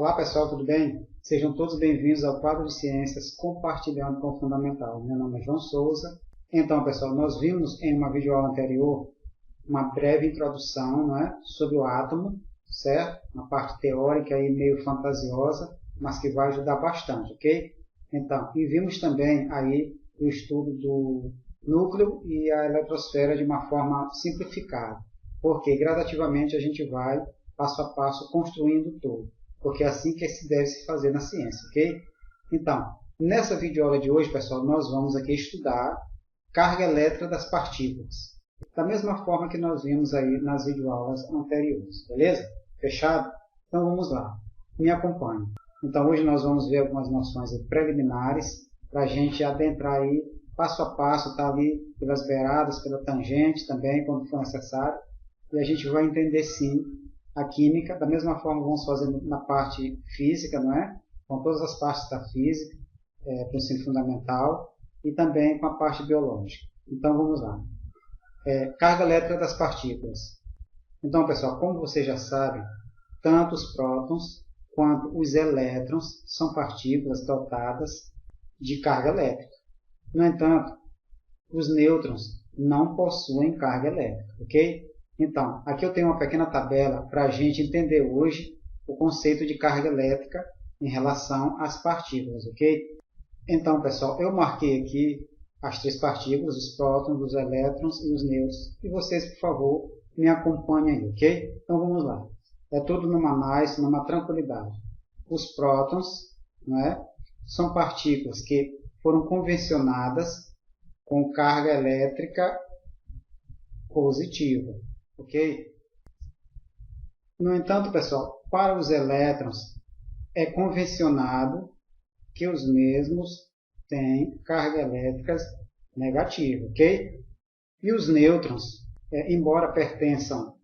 Olá pessoal, tudo bem? Sejam todos bem-vindos ao quadro de ciências compartilhando com o fundamental. Meu nome é João Souza. Então pessoal, nós vimos em uma videoaula anterior uma breve introdução, sobre o átomo, certo? Uma parte teórica e meio fantasiosa, mas que vai ajudar bastante, ok? Então, e vimos também aí o estudo do núcleo e a eletrosfera de uma forma simplificada, porque gradativamente a gente vai passo a passo construindo tudo, porque é assim que se deve se fazer na ciência, ok? Então, nessa videoaula de hoje, pessoal, nós vamos aqui estudar carga elétrica das partículas, da mesma forma que nós vimos aí nas videoaulas anteriores, beleza? Fechado? Então vamos lá, me acompanhe. Então hoje nós vamos ver algumas noções preliminares para a gente adentrar aí passo a passo, tá ali pelas beiradas, pela tangente também, quando for necessário, e a gente vai entender sim a química, da mesma forma vamos fazer na parte física, com todas as partes da física, do ensino fundamental, e também com a parte biológica. Então vamos lá. Carga elétrica das partículas. Então pessoal, como vocês já sabem, tanto os prótons quanto os elétrons são partículas dotadas de carga elétrica. No entanto, os nêutrons não possuem carga elétrica, ok? Então, aqui eu tenho uma pequena tabela para a gente entender hoje o conceito de carga elétrica em relação às partículas, ok? Então, pessoal, eu marquei aqui as três partículas, os prótons, os elétrons e os nêutrons, e vocês, por favor, me acompanhem aí, ok? Então, vamos lá. É tudo numa nice, numa tranquilidade. Os prótons, são partículas que foram convencionadas com carga elétrica positiva, ok? No entanto, pessoal, para os elétrons é convencionado que os mesmos têm carga elétrica negativa, ok? E os nêutrons, embora pertençam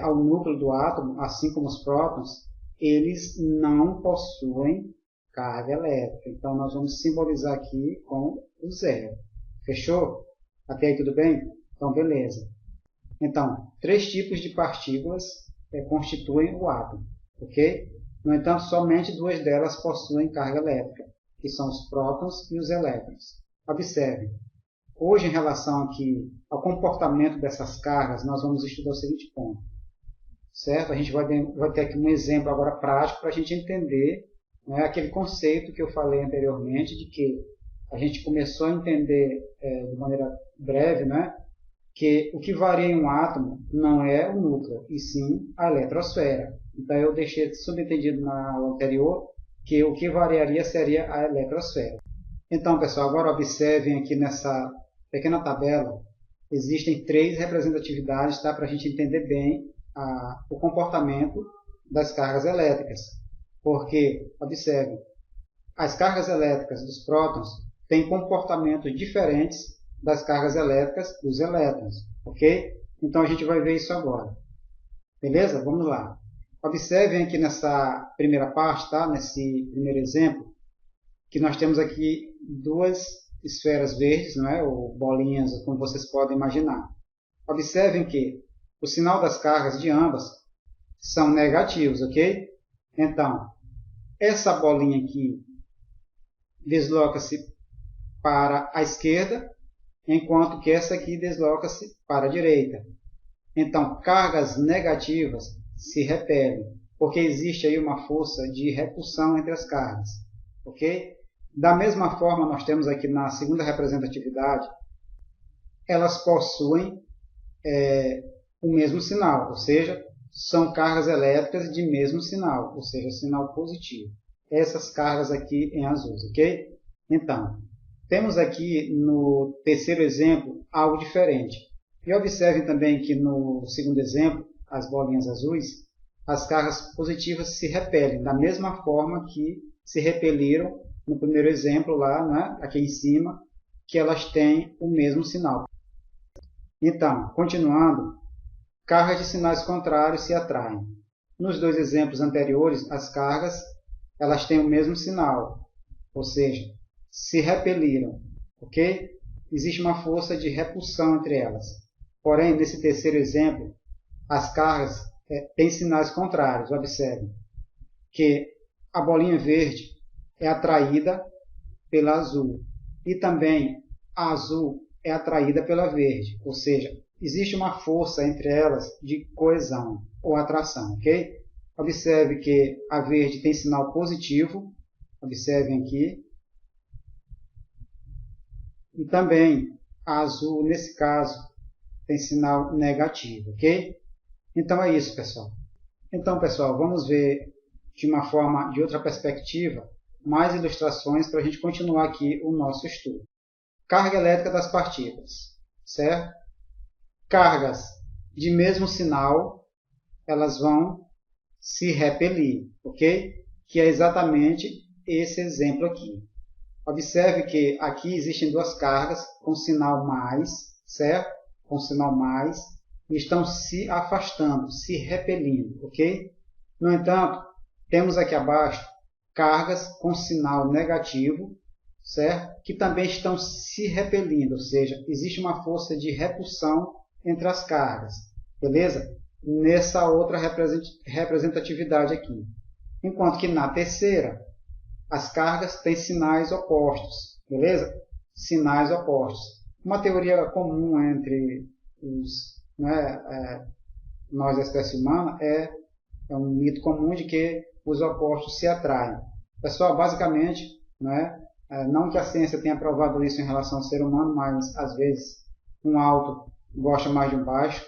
ao núcleo do átomo, assim como os prótons, eles não possuem carga elétrica. Então, nós vamos simbolizar aqui com o zero. Fechou? Até aí tudo bem? Então, beleza. Então, três tipos de partículas constituem o átomo, ok? No entanto, somente duas delas possuem carga elétrica, que são os prótons e os elétrons. Observe, hoje em relação aqui ao comportamento dessas cargas, nós vamos estudar o seguinte ponto, certo? A gente vai ter aqui um exemplo agora prático para a gente entender aquele conceito que eu falei anteriormente, de que a gente começou a entender de maneira breve, que o que varia em um átomo não é o núcleo, e sim a eletrosfera. Então eu deixei subentendido na aula anterior que o que variaria seria a eletrosfera. Então, pessoal, agora observem aqui nessa pequena tabela, existem três representatividades, para a gente entender bem o comportamento das cargas elétricas. Porque, observem, as cargas elétricas dos prótons têm comportamentos diferentes das cargas elétricas dos elétrons, ok? Então a gente vai ver isso agora. Beleza? Vamos lá. Observem aqui nessa primeira parte, nesse primeiro exemplo, que nós temos aqui duas esferas verdes, ou bolinhas, como vocês podem imaginar. Observem que o sinal das cargas de ambas são negativos, ok? Então, essa bolinha aqui desloca-se para a esquerda, enquanto que essa aqui desloca-se para a direita. Então, cargas negativas se repelem, porque existe aí uma força de repulsão entre as cargas, ok? Da mesma forma, nós temos aqui na segunda representatividade, elas possuem o mesmo sinal, ou seja, são cargas elétricas de mesmo sinal, ou seja, sinal positivo. Essas cargas aqui em azul, ok? Então, temos aqui no terceiro exemplo algo diferente. E observem também que no segundo exemplo, as bolinhas azuis, as cargas positivas se repelem, da mesma forma que se repeliram no primeiro exemplo lá, aqui em cima, que elas têm o mesmo sinal. Então, continuando, cargas de sinais contrários se atraem. Nos dois exemplos anteriores, as cargas elas têm o mesmo sinal, ou seja, se repeliram, ok? Existe uma força de repulsão entre elas. Porém, nesse terceiro exemplo, as cargas têm sinais contrários, observem. que a bolinha verde é atraída pela azul e também a azul é atraída pela verde, ou seja, existe uma força entre elas de coesão ou atração, ok? Observe que a verde tem sinal positivo, observem aqui, e também a azul, nesse caso, tem sinal negativo, ok? Então é isso, pessoal. Então, pessoal, vamos ver de outra perspectiva, mais ilustrações para a gente continuar aqui o nosso estudo. Carga elétrica das partículas, certo? Cargas de mesmo sinal, elas vão se repelir, ok? Que é exatamente esse exemplo aqui. Observe que aqui existem duas cargas com sinal mais, certo? Com sinal mais, e estão se afastando, se repelindo, ok? No entanto, temos aqui abaixo cargas com sinal negativo, certo? Que também estão se repelindo, ou seja, existe uma força de repulsão entre as cargas, beleza? Nessa outra representatividade aqui. Enquanto que na terceira, as cargas têm sinais opostos, beleza? Sinais opostos. Uma teoria comum entre nós, a espécie humana, é um mito comum de que os opostos se atraem. Pessoal, basicamente, não que a ciência tenha provado isso em relação ao ser humano, mas às vezes um alto gosta mais de um baixo.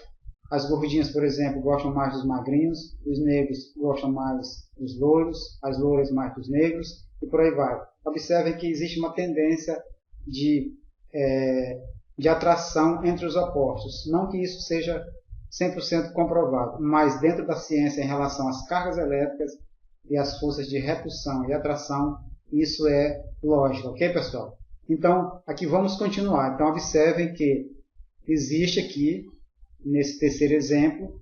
As gordinhas, por exemplo, gostam mais dos magrinhos, os negros gostam mais dos loiros, as loiras mais dos negros, e por aí vai. Observem que existe uma tendência de atração entre os opostos. Não que isso seja 100% comprovado, mas dentro da ciência, em relação às cargas elétricas e às forças de repulsão e atração, isso é lógico, ok, pessoal? Então, aqui vamos continuar. Então, observem que existe aqui, nesse terceiro exemplo,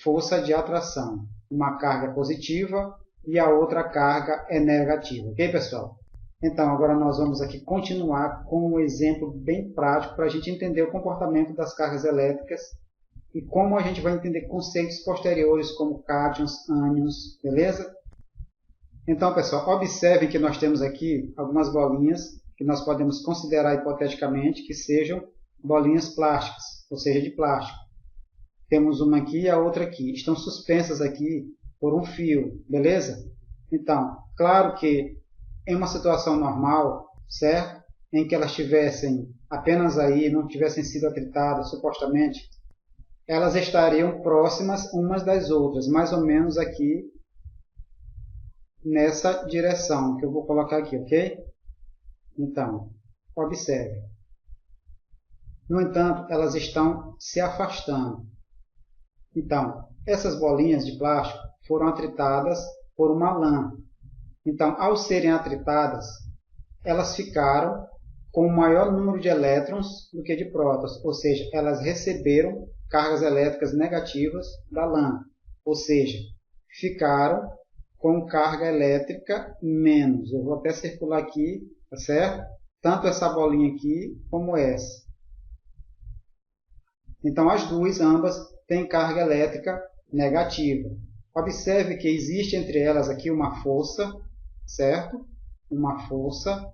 força de atração. Uma carga positiva e a outra carga é negativa. Ok, pessoal? Então, agora nós vamos aqui continuar com um exemplo bem prático para a gente entender o comportamento das cargas elétricas e como a gente vai entender conceitos posteriores como cátions, ânions, beleza? Então, pessoal, observem que nós temos aqui algumas bolinhas que nós podemos considerar hipoteticamente que sejam bolinhas plásticas, ou seja, de plástico. Temos uma aqui e a outra aqui. Estão suspensas aqui por um fio, beleza? Então, claro que em uma situação normal, certo? Em que elas estivessem apenas aí, não tivessem sido atritadas, supostamente, elas estariam próximas umas das outras, mais ou menos aqui nessa direção que eu vou colocar aqui, ok? Então, observe. No entanto, elas estão se afastando. Então, essas bolinhas de plástico foram atritadas por uma lã. Então, ao serem atritadas, elas ficaram com um maior número de elétrons do que de prótons, ou seja, elas receberam cargas elétricas negativas da lã, ou seja, ficaram com carga elétrica menos. Eu vou até circular aqui, tá certo? Tanto essa bolinha aqui como essa. Então, as duas, ambas, têm carga elétrica negativa. Observe que existe entre elas aqui uma força, certo? Uma força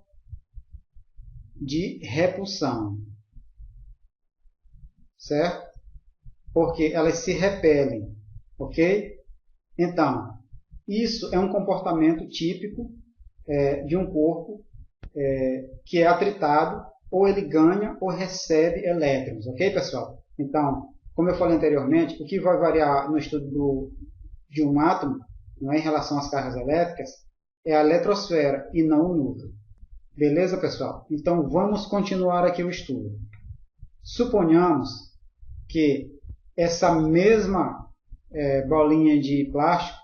de repulsão, certo? Porque elas se repelem, ok? Então, isso é um comportamento típico de um corpo que é atritado, ou ele ganha ou recebe elétrons, ok, pessoal? Então, como eu falei anteriormente, o que vai variar no estudo de um átomo, não é, em relação às cargas elétricas, é a eletrosfera e não o núcleo. Beleza, pessoal? Então, vamos continuar aqui o estudo. Suponhamos que essa mesma bolinha de plástico,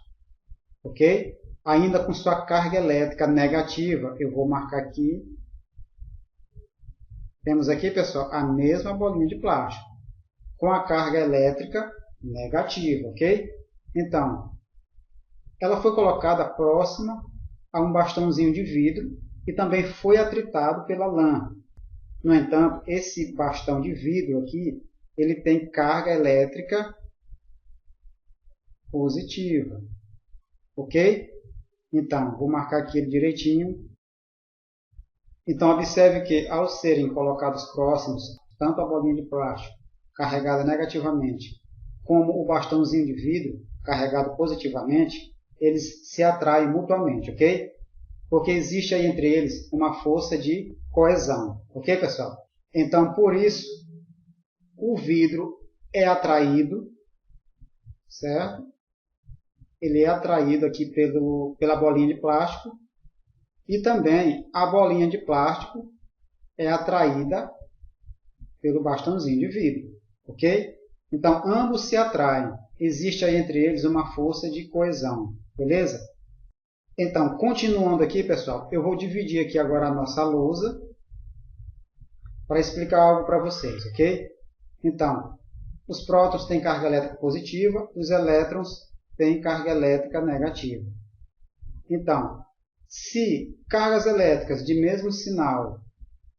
ok? Ainda com sua carga elétrica negativa, eu vou marcar aqui. Temos aqui, pessoal, a mesma bolinha de plástico, com a carga elétrica negativa, ok? Então, ela foi colocada próxima a um bastãozinho de vidro e também foi atritado pela lã. No entanto, esse bastão de vidro aqui, ele tem carga elétrica positiva, ok? Então, vou marcar aqui ele direitinho. Então, observe que ao serem colocados próximos, tanto a bolinha de plástico carregada negativamente, como o bastãozinho de vidro carregado positivamente, eles se atraem mutuamente, ok? Porque existe aí entre eles uma força de coesão, ok, pessoal? Então, por isso, o vidro é atraído, certo? Ele é atraído aqui pela bolinha de plástico e também a bolinha de plástico é atraída pelo bastãozinho de vidro, ok? Então, ambos se atraem. Existe aí entre eles uma força de coesão, beleza? Então, continuando aqui, pessoal, eu vou dividir aqui agora a nossa lousa para explicar algo para vocês, ok? Então, os prótons têm carga elétrica positiva, os elétrons têm carga elétrica negativa. Então, se cargas elétricas de mesmo sinal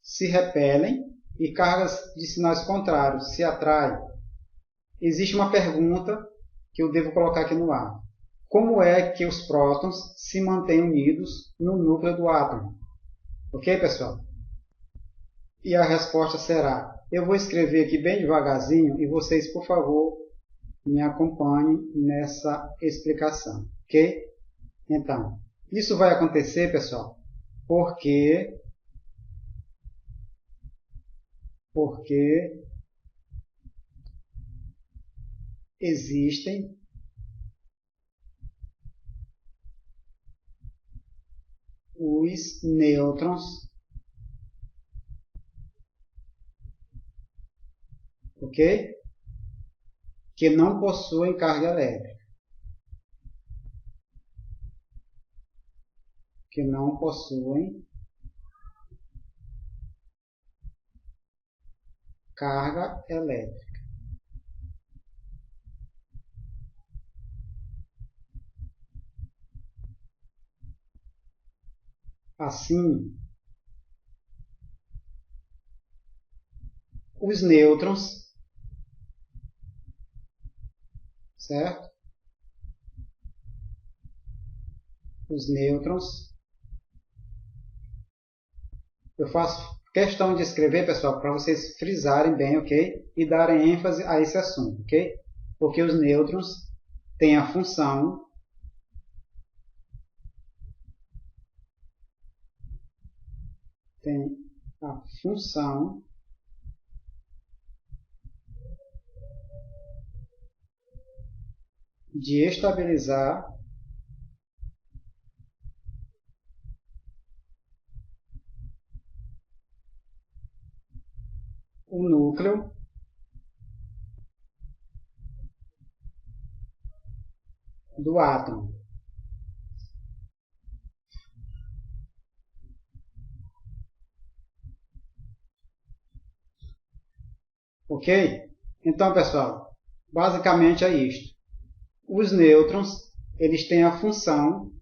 se repelem e cargas de sinais contrários se atraem, existe uma pergunta que eu devo colocar aqui no ar. Como é que os prótons se mantêm unidos no núcleo do átomo? Ok, pessoal? E a resposta será, eu vou escrever aqui bem devagarzinho e vocês, por favor, me acompanhem nessa explicação, ok? Então, isso vai acontecer, pessoal, porque existem os nêutrons, ok? Que não possuem carga elétrica. Que não possuem carga elétrica. Assim, os nêutrons, certo? Os nêutrons. Eu faço questão de escrever, pessoal, para vocês frisarem bem, ok? E darem ênfase a esse assunto, ok? Porque os nêutrons têm a função de estabilizar o núcleo do átomo. Ok? Então, pessoal, basicamente é isto. Os nêutrons, eles têm a função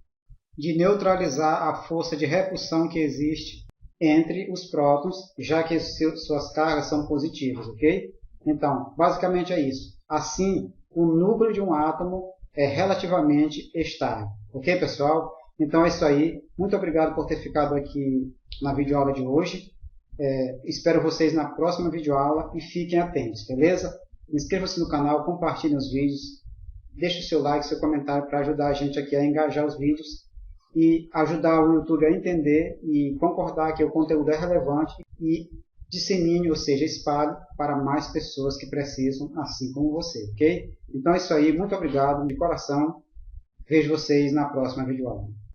de neutralizar a força de repulsão que existe entre os prótons, já que suas cargas são positivas, ok? Então, basicamente é isso. Assim, o núcleo de um átomo é relativamente estável, ok, pessoal? Então é isso aí. Muito obrigado por ter ficado aqui na videoaula de hoje. Espero vocês na próxima videoaula e fiquem atentos, beleza? Inscreva-se no canal, compartilhem os vídeos, deixe o seu like, seu comentário para ajudar a gente aqui a engajar os vídeos e ajudar o YouTube a entender e concordar que o conteúdo é relevante e dissemine, ou seja, espalhe para mais pessoas que precisam, assim como você, ok? Então é isso aí, muito obrigado de coração, vejo vocês na próxima videoaula.